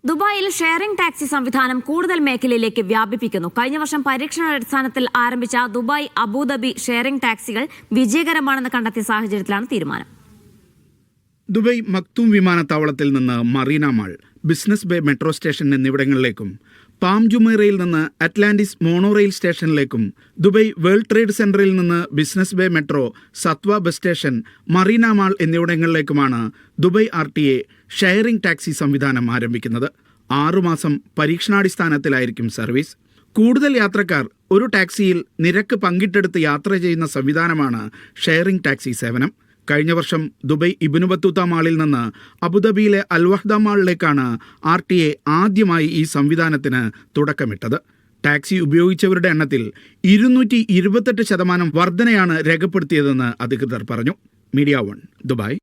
ദുബായിൽ sharing taxi സംവിധാനം കൂടുതൽ മേഖലയിലേക്ക് വ്യാപിപ്പിക്കുന്നു. കഴിഞ്ഞ വർഷം പരീക്ഷണാടിസ്ഥാനത്തിൽ ആരംഭിച്ച ദുബായ് അബുദാബി ഷെയറിംഗ് ടാക്സികൾ വിജയകരമാണെന്ന് കണ്ടെത്തിയ സാഹചര്യത്തിലാണ് തീരുമാനം. ദുബായ് മക്തൂം വിമാനത്താവളത്തിൽ നിന്ന് Marina mall, business bay metro station എന്നിവിടങ്ങളിലേക്കും പാം ജുമൈറയിൽ നിന്ന് അറ്റ്ലാന്റിസ് മോണോറെയിൽ സ്റ്റേഷനിലേക്കും ദുബായ് വേൾഡ് ട്രേഡ് സെന്ററിൽ നിന്ന് business bay metro, Satwa bus station, Marina mall എന്നിവിടങ്ങളിലേക്കുമാണ് ദുബായ് RTA ഷെയറിംഗ് ടാക്സി സംവിധാനം ആരംഭിക്കുന്നത്. 6 മാസം പരീക്ഷണാടിസ്ഥാനത്തിലായിരിക്കും സർവീസ്. കൂടുതൽ യാത്രക്കാർ ഒരു ടാക്സിയിൽ നിരക്ക് പങ്കിട്ടെടുത്ത് യാത്ര ചെയ്യുന്ന സംവിധാനമാണ് ഷെയറിംഗ് ടാക്സി സേവനം. കഴിഞ്ഞ വർഷം ദുബായ് ഇബ്നു ബത്തൂത്ത മാളിൽ നിന്ന് അബുദാബിയിലെ അൽവഹ്ദ മാളിലേക്കാണ് RTA ആദ്യമായി ഈ സംവിധാനത്തിന് തുടക്കമിട്ടത്. ടാക്സി ഉപയോഗിച്ചവരുടെ എണ്ണത്തിൽ 228% വർധനയാണ് രേഖപ്പെടുത്തിയതെന്ന് അധികൃതർ പറഞ്ഞു. Media 1 Dubai.